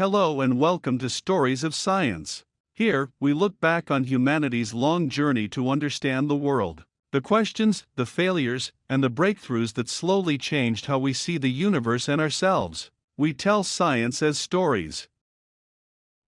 Hello and welcome to Stories of Science. Here, we look back on humanity's long journey to understand the world. The questions, the failures, and the breakthroughs that slowly changed how we see the universe and ourselves. We tell science as stories.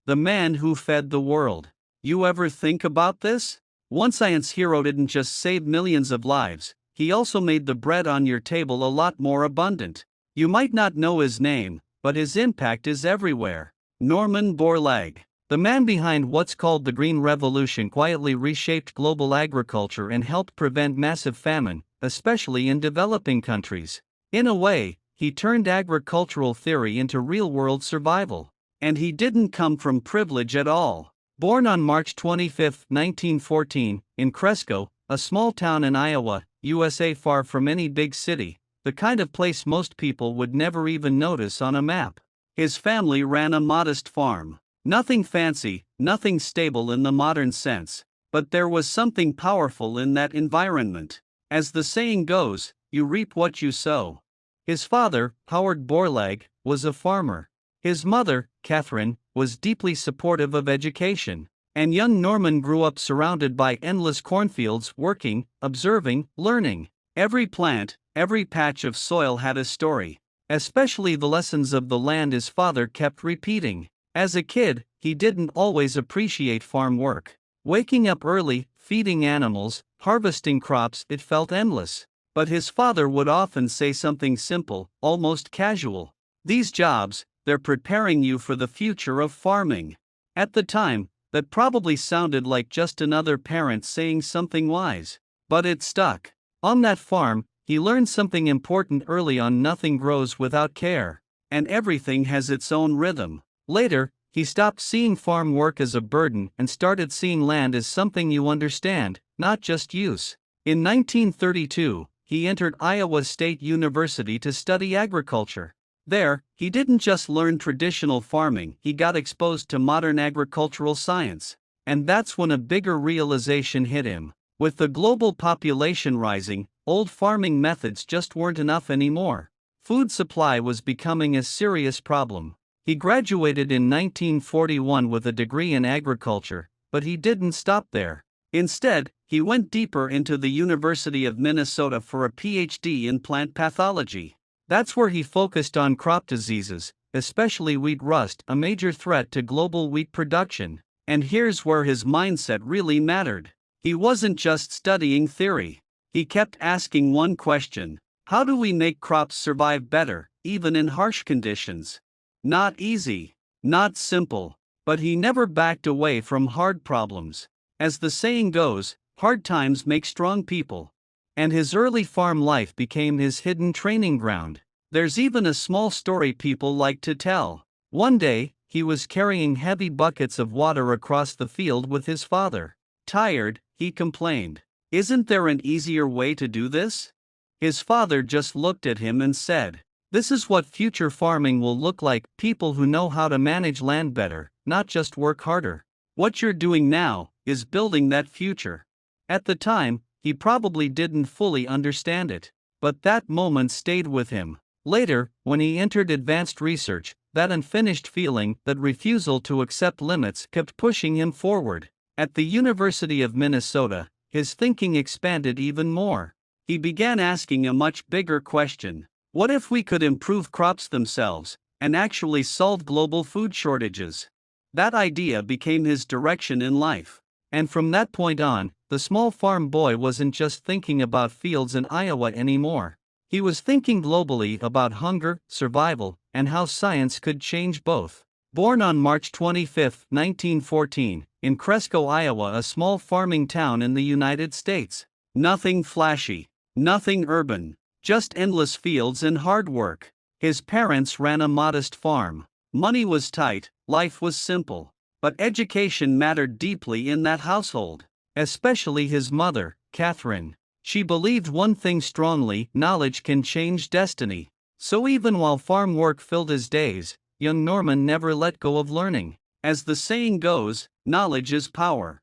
The man who fed the world. You ever think about this? One science hero didn't just save millions of lives, he also made the bread on your table a lot more abundant. You might not know his name, but his impact is everywhere. Norman Borlaug. The man behind what's called the Green Revolution quietly reshaped global agriculture and helped prevent massive famine, especially in developing countries. In a way, he turned agricultural theory into real-world survival. And he didn't come from privilege at all. Born on March 25, 1914, in Cresco, a small town in Iowa, USA, far from any big city, the kind of place most people would never even notice on a map. His family ran a modest farm. Nothing fancy, nothing stable in the modern sense, but there was something powerful in that environment. As the saying goes, you reap what you sow. His father, Howard Borlaug, was a farmer. His mother, Catherine, was deeply supportive of education, and young Norman grew up surrounded by endless cornfields, working, observing, learning. Every plant, every patch of soil had a story, especially the lessons of the land his father kept repeating. As a kid, he didn't always appreciate farm work. Waking up early, feeding animals, harvesting crops, it felt endless. But his father would often say something simple, almost casual. These jobs, they're preparing you for the future of farming. At the time, that probably sounded like just another parent saying something wise. But it stuck. On that farm, he learned something important early on: nothing grows without care, and everything has its own rhythm. Later, he stopped seeing farm work as a burden and started seeing land as something you understand, not just use. In 1932, he entered Iowa State University to study agriculture. There, he didn't just learn traditional farming, he got exposed to modern agricultural science. And that's when a bigger realization hit him. With the global population rising, old farming methods just weren't enough anymore. Food supply was becoming a serious problem. He graduated in 1941 with a degree in agriculture, but he didn't stop there. Instead, he went deeper into the University of Minnesota for a PhD in plant pathology. That's where he focused on crop diseases, especially wheat rust, a major threat to global wheat production. And here's where his mindset really mattered. He wasn't just studying theory. He kept asking one question: how do we make crops survive better, even in harsh conditions? Not easy, not simple, but he never backed away from hard problems. As the saying goes, hard times make strong people. And his early farm life became his hidden training ground. There's even a small story people like to tell. One day, he was carrying heavy buckets of water across the field with his father. Tired, he complained, "Isn't there an easier way to do this?" His father just looked at him and said, "This is what future farming will look like: people who know how to manage land better, not just work harder. What you're doing now is building that future." At the time, he probably didn't fully understand it, but that moment stayed with him. Later, when he entered advanced research, that unfinished feeling, that refusal to accept limits, kept pushing him forward. At the University of Minnesota, his thinking expanded even more. He began asking a much bigger question. What if we could improve crops themselves, and actually solve global food shortages? That idea became his direction in life. And from that point on, the small farm boy wasn't just thinking about fields in Iowa anymore. He was thinking globally about hunger, survival, and how science could change both. Born on March 25, 1914, in Cresco, Iowa, a small farming town in the United States. Nothing flashy, nothing urban. Just endless fields and hard work. His parents ran a modest farm. Money was tight, life was simple. But education mattered deeply in that household. Especially his mother, Catherine. She believed one thing strongly: knowledge can change destiny. So even while farm work filled his days, young Norman never let go of learning. As the saying goes, knowledge is power.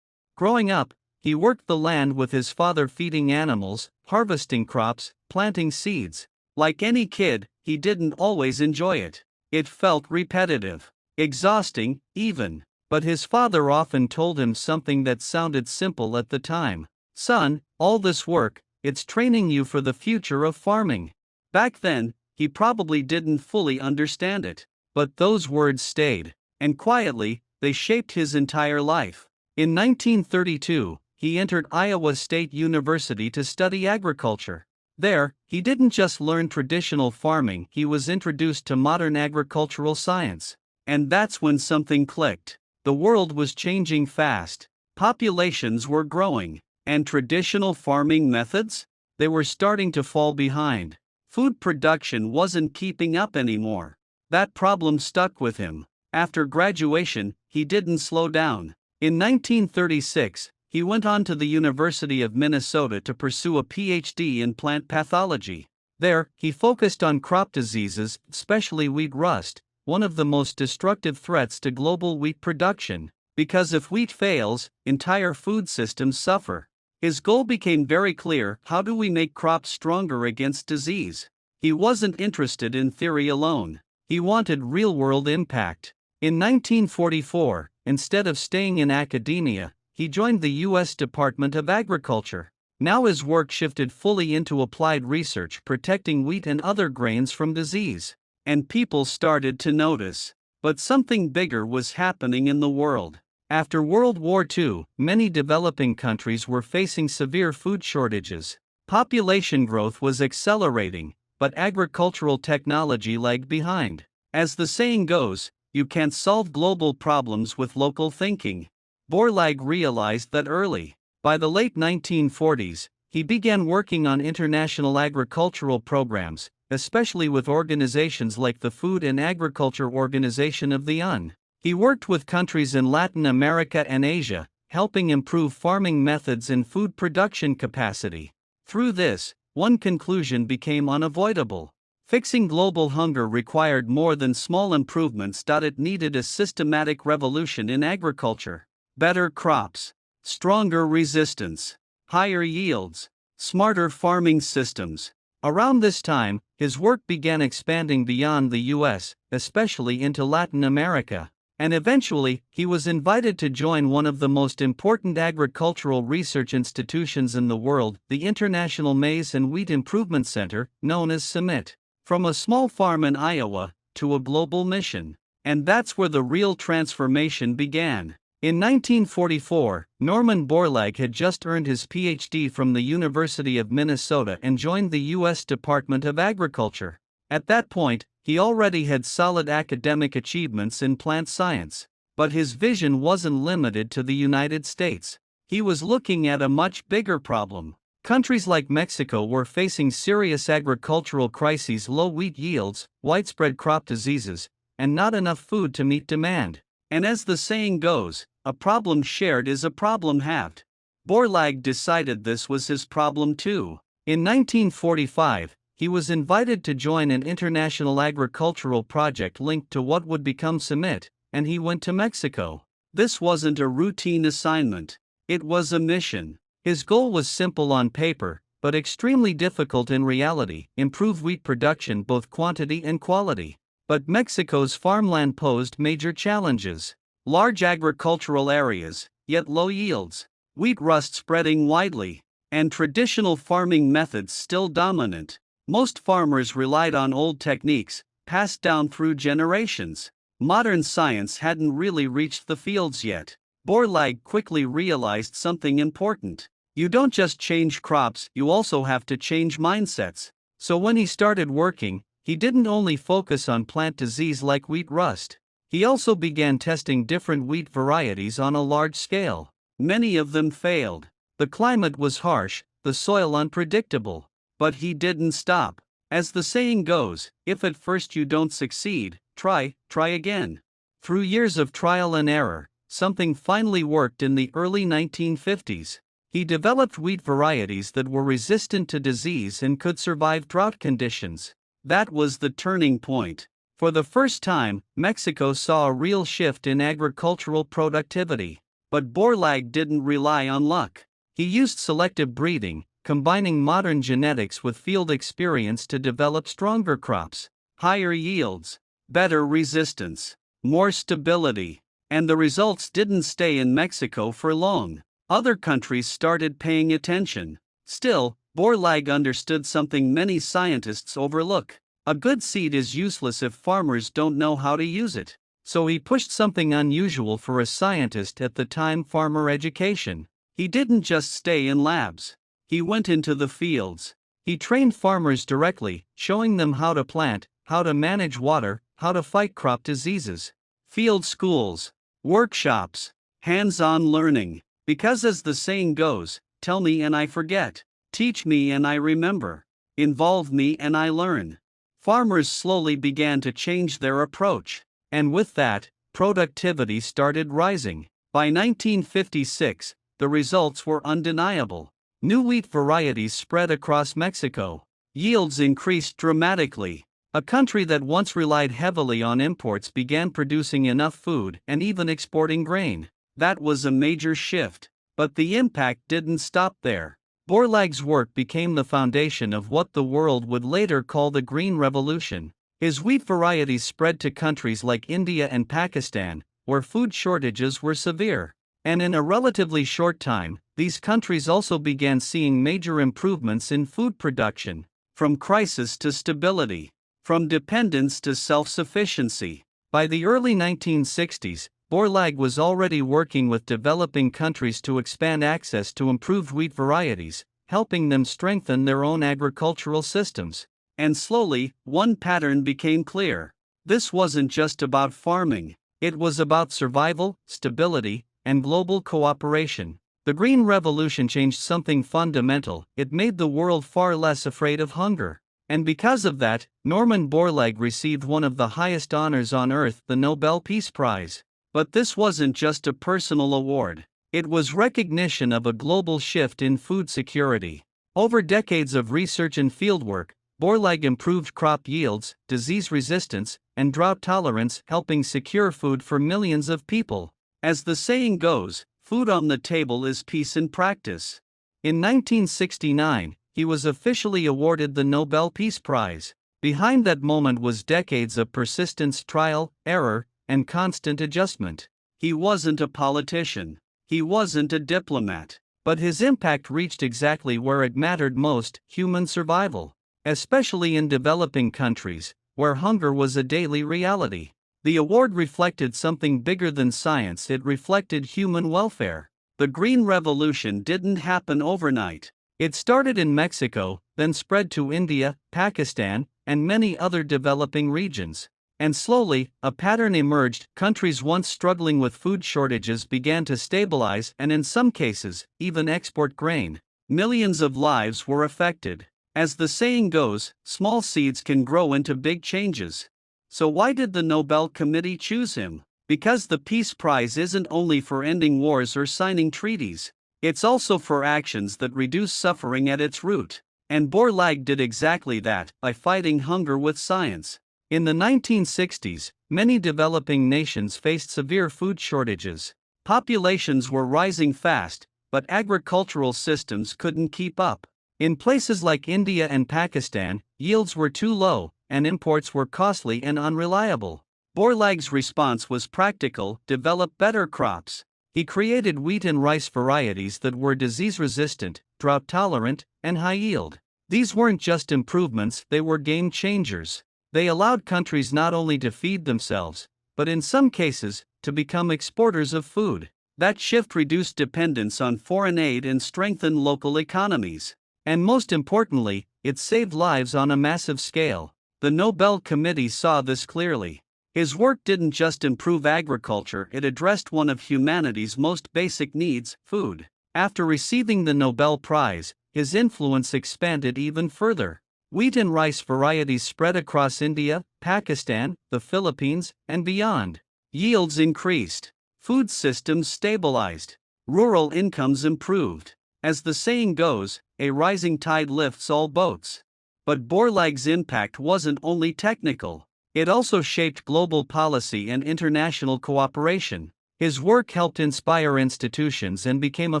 Growing up, he worked the land with his father, feeding animals, harvesting crops, planting seeds. Like any kid, he didn't always enjoy it. It felt repetitive. exhausting, even. But his father often told him something that sounded simple at the time. Son, all this work, it's training you for the future of farming. Back then, he probably didn't fully understand it. But those words stayed. And quietly, they shaped his entire life. In 1932, he entered Iowa State University to study agriculture. There, he didn't just learn traditional farming, he was introduced to modern agricultural science. And that's when something clicked. The world was changing fast. Populations were growing. And traditional farming methods? They were starting to fall behind. Food production wasn't keeping up anymore. That problem stuck with him. After graduation, he didn't slow down. In 1936, he went on to the University of Minnesota to pursue a PhD in plant pathology. There, he focused on crop diseases, especially wheat rust, one of the most destructive threats to global wheat production. Because if wheat fails, entire food systems suffer. His goal became very clear: how do we make crops stronger against disease? He wasn't interested in theory alone. He wanted real-world impact. In 1944, instead of staying in academia, he joined the U.S. Department of Agriculture. Now his work shifted fully into applied research, protecting wheat and other grains from disease. And people started to notice. But something bigger was happening in the world. After World War II, many developing countries were facing severe food shortages. Population growth was accelerating, but agricultural technology lagged behind. As the saying goes, you can't solve global problems with local thinking. Borlaug realized that early. By the late 1940s, he began working on international agricultural programs, especially with organizations like the Food and Agriculture Organization of the UN. He worked with countries in Latin America and Asia, helping improve farming methods and food production capacity. Through this, one conclusion became unavoidable. Fixing global hunger required more than small improvements. It needed a systematic revolution in agriculture. Better crops, stronger resistance, higher yields, smarter farming systems. Around this time, his work began expanding beyond the US, especially into Latin America. And eventually, he was invited to join one of the most important agricultural research institutions in the world, the International Maize and Wheat Improvement Center, known as SUMMIT. From a small farm in Iowa, to a global mission. And that's where the real transformation began. In 1944, Norman Borlaug had just earned his PhD from the University of Minnesota and joined the U.S. Department of Agriculture. At that point, he already had solid academic achievements in plant science. But his vision wasn't limited to the United States. He was looking at a much bigger problem. Countries like Mexico were facing serious agricultural crises: low wheat yields, widespread crop diseases, and not enough food to meet demand. And as the saying goes, a problem shared is a problem halved. Borlaug decided this was his problem too. In 1945, he was invited to join an international agricultural project linked to what would become SUMMIT, and he went to Mexico. This wasn't a routine assignment. It was a mission. His goal was simple on paper, but extremely difficult in reality: improve wheat production, both quantity and quality. But Mexico's farmland posed major challenges. Large agricultural areas, yet low yields. Wheat rust spreading widely. And traditional farming methods still dominant. Most farmers relied on old techniques, passed down through generations. Modern science hadn't really reached the fields yet. Borlaug quickly realized something important. You don't just change crops, you also have to change mindsets. So when he started working, he didn't only focus on plant disease like wheat rust. He also began testing different wheat varieties on a large scale. Many of them failed. The climate was harsh, the soil unpredictable. But he didn't stop. As the saying goes, if at first you don't succeed, try again. Through years of trial and error, something finally worked in the early 1950s. He developed wheat varieties that were resistant to disease and could survive drought conditions. That was the turning point. For the first time, Mexico saw a real shift in agricultural productivity. But Borlaug didn't rely on luck. He used selective breeding, combining modern genetics with field experience to develop stronger crops, higher yields, better resistance. more stability. And the results didn't stay in Mexico for long. Other countries started paying attention. Still, Borlaug understood something many scientists overlook. A good seed is useless if farmers don't know how to use it. So he pushed something unusual for a scientist at the time: farmer education. He didn't just stay in labs. He went into the fields. He trained farmers directly, showing them how to plant, how to manage water, how to fight crop diseases. Field schools, workshops, hands-on learning. Because as the saying goes, tell me and I forget. Teach me and I remember. Involve me and I learn. Farmers slowly began to change their approach. And with that, productivity started rising. By 1956, the results were undeniable. New wheat varieties spread across Mexico. Yields increased dramatically. A country that once relied heavily on imports began producing enough food and even exporting grain. That was a major shift. But the impact didn't stop there. Borlaug's work became the foundation of what the world would later call the Green Revolution. His wheat varieties spread to countries like India and Pakistan, where food shortages were severe. And in a relatively short time, these countries also began seeing major improvements in food production. From crisis to stability. From dependence to self-sufficiency. By the early 1960s, Borlaug was already working with developing countries to expand access to improved wheat varieties, helping them strengthen their own agricultural systems. And slowly, one pattern became clear. This wasn't just about farming. It was about survival, stability, and global cooperation. The Green Revolution changed something fundamental. It made the world far less afraid of hunger. And because of that, Norman Borlaug received one of the highest honors on earth, the Nobel Peace Prize. But this wasn't just a personal award. It was recognition of a global shift in food security. Over decades of research and fieldwork, Borlaug improved crop yields, disease resistance, and drought tolerance, helping secure food for millions of people. As the saying goes, food on the table is peace in practice. In 1969, he was officially awarded the Nobel Peace Prize. Behind that moment was decades of persistence, trial, error, and constant adjustment. He wasn't a politician. He wasn't a diplomat. But his impact reached exactly where it mattered most: human survival. Especially in developing countries, where hunger was a daily reality. The award reflected something bigger than science. It reflected human welfare. The Green Revolution didn't happen overnight. It started in Mexico, then spread to India, Pakistan, and many other developing regions. And slowly, a pattern emerged. Countries once struggling with food shortages began to stabilize and, in some cases, even export grain. Millions of lives were affected. As the saying goes, small seeds can grow into big changes. So why did the Nobel Committee choose him? Because the Peace Prize isn't only for ending wars or signing treaties. It's also for actions that reduce suffering at its root. And Borlaug did exactly that, by fighting hunger with science. In the 1960s, many developing nations faced severe food shortages. Populations were rising fast, but agricultural systems couldn't keep up. In places like India and Pakistan, yields were too low, and imports were costly and unreliable. Borlaug's response was practical: develop better crops. He created wheat and rice varieties that were disease-resistant, drought-tolerant, and high-yield. These weren't just improvements, they were game changers. They allowed countries not only to feed themselves, but in some cases, to become exporters of food. That shift reduced dependence on foreign aid and strengthened local economies. And most importantly, it saved lives on a massive scale. The Nobel Committee saw this clearly. His work didn't just improve agriculture, it addressed one of humanity's most basic needs: food. After receiving the Nobel Prize, his influence expanded even further. Wheat and rice varieties spread across India, Pakistan, the Philippines, and beyond. Yields increased. Food systems stabilized. Rural incomes improved. As the saying goes, a rising tide lifts all boats. But Borlaug's impact wasn't only technical. It also shaped global policy and international cooperation. His work helped inspire institutions and became a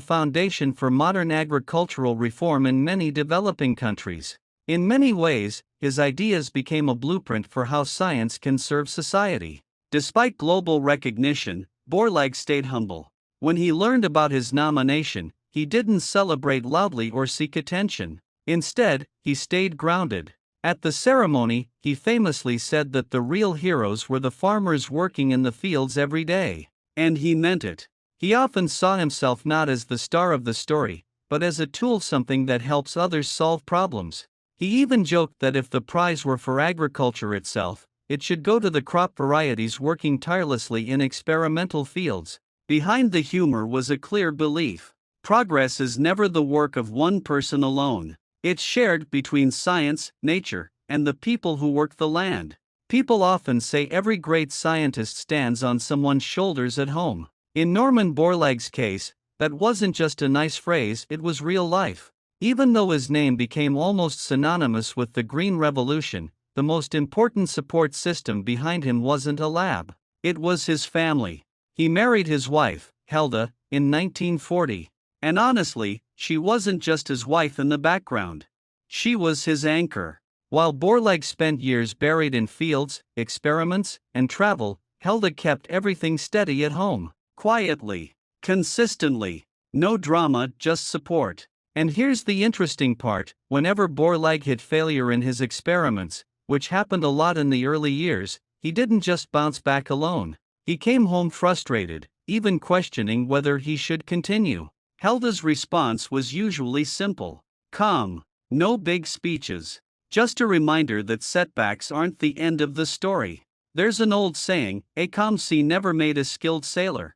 foundation for modern agricultural reform in many developing countries. In many ways, his ideas became a blueprint for how science can serve society. Despite global recognition, Borlaug stayed humble. When he learned about his nomination, he didn't celebrate loudly or seek attention. Instead, he stayed grounded. At the ceremony, he famously said that the real heroes were the farmers working in the fields every day. And he meant it. He often saw himself not as the star of the story, but as a tool, something that helps others solve problems. He even joked that if the prize were for agriculture itself, it should go to the crop varieties working tirelessly in experimental fields. Behind the humor was a clear belief. Progress is never the work of one person alone. It's shared between science, nature, and the people who work the land. People often say every great scientist stands on someone's shoulders at home. In Norman Borlaug's case, that wasn't just a nice phrase, it was real life. Even though his name became almost synonymous with the Green Revolution, the most important support system behind him wasn't a lab. It was his family. He married his wife, Helda, in 1940. And honestly, she wasn't just his wife in the background. She was his anchor. While Borlaug spent years buried in fields, experiments, and travel, Helda kept everything steady at home. Quietly. Consistently. No drama, just support. And here's the interesting part: whenever Borlaug hit failure in his experiments, which happened a lot in the early years, he didn't just bounce back alone. He came home frustrated, even questioning whether he should continue. Helda's response was usually simple: calm, no big speeches. Just a reminder that setbacks aren't the end of the story. There's an old saying, a calm sea never made a skilled sailor.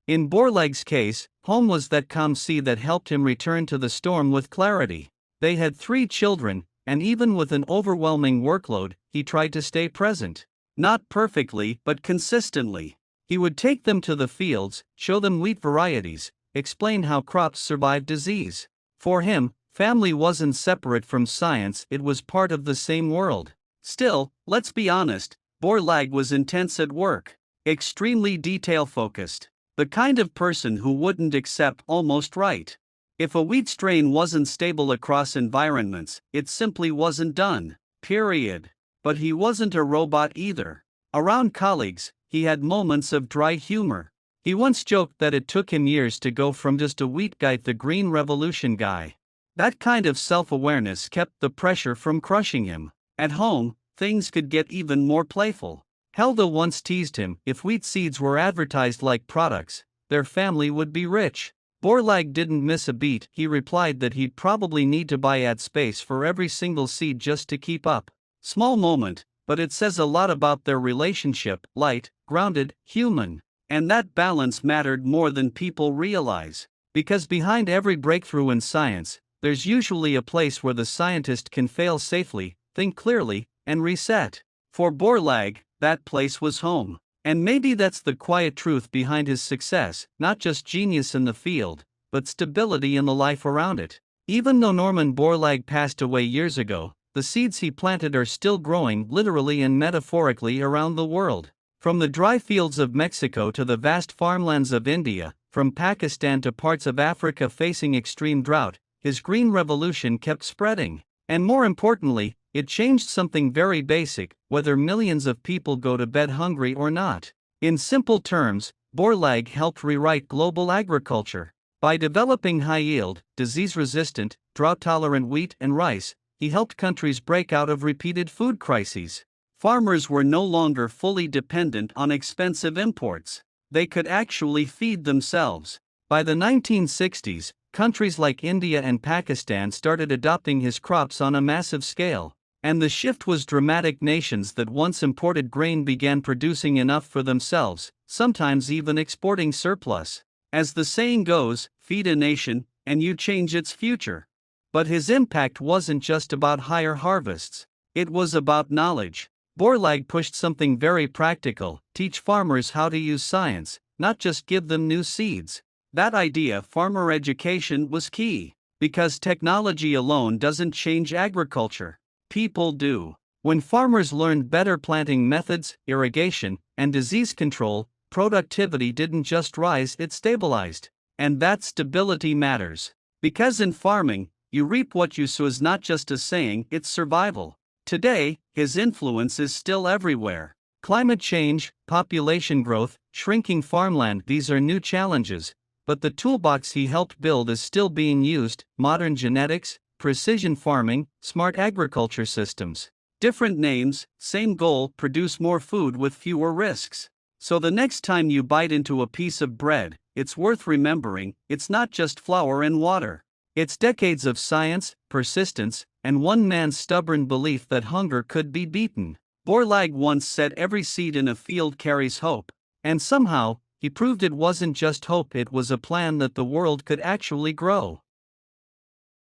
In Borlaug's case, home was that calm sea that helped him return to the storm with clarity. They had 3 children, and even with an overwhelming workload, he tried to stay present. Not perfectly, but consistently. He would take them to the fields, show them wheat varieties, explain how crops survive disease. For him, family wasn't separate from science, it was part of the same world. Still, let's be honest, Borlaug was intense at work. Extremely detail-focused. The kind of person who wouldn't accept almost right. If a wheat strain wasn't stable across environments, it simply wasn't done. Period. But he wasn't a robot either. Around colleagues, he had moments of dry humor. He once joked that it took him years to go from just a wheat guy to the Green Revolution guy. That kind of self-awareness kept the pressure from crushing him. At home, things could get even more playful. Helda once teased him, if wheat seeds were advertised like products, their family would be rich. Borlaug didn't miss a beat. He replied that he'd probably need to buy ad space for every single seed just to keep up. Small moment, but it says a lot about their relationship: light, grounded, human. And that balance mattered more than people realize. Because behind every breakthrough in science, there's usually a place where the scientist can fail safely, think clearly, and reset. For Borlaug, that place was home. And maybe that's the quiet truth behind his success: not just genius in the field, but stability in the life around it. Even though Norman Borlaug passed away years ago, the seeds he planted are still growing, literally and metaphorically, around the world. From the dry fields of Mexico to the vast farmlands of India, from Pakistan to parts of Africa facing extreme drought, his green revolution kept spreading. And more importantly, it changed something very basic: whether millions of people go to bed hungry or not. In simple terms, Borlaug helped rewrite global agriculture. By developing high-yield, disease-resistant, drought-tolerant wheat and rice, he helped countries break out of repeated food crises. Farmers were no longer fully dependent on expensive imports. They could actually feed themselves. By the 1960s, countries like India and Pakistan started adopting his crops on a massive scale. And the shift was dramatic. Nations that once imported grain began producing enough for themselves, sometimes even exporting surplus. As the saying goes, feed a nation, and you change its future. But his impact wasn't just about higher harvests. It was about knowledge. Borlaug pushed something very practical: teach farmers how to use science, not just give them new seeds. That idea, farmer education, was key. Because technology alone doesn't change agriculture. People do. When farmers learned better planting methods, irrigation, and disease control, productivity didn't just rise, it stabilized. And that stability matters. Because in farming, you reap what you sow is not just a saying, it's survival. Today, his influence is still everywhere. Climate change, population growth, shrinking farmland, these are new challenges, but the toolbox he helped build is still being used: modern genetics, precision farming, smart agriculture systems. Different names, same goal: produce more food with fewer risks. So the next time you bite into a piece of bread, it's worth remembering it's not just flour and water. It's decades of science, persistence, and one man's stubborn belief that hunger could be beaten. Borlaug once said every seed in a field carries hope. And somehow, he proved it wasn't just hope, it was a plan that the world could actually grow.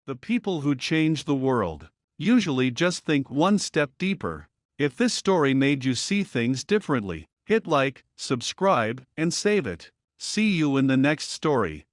The people who change the world usually just think one step deeper. If this story made you see things differently, hit like, subscribe, and save it. See you in the next story.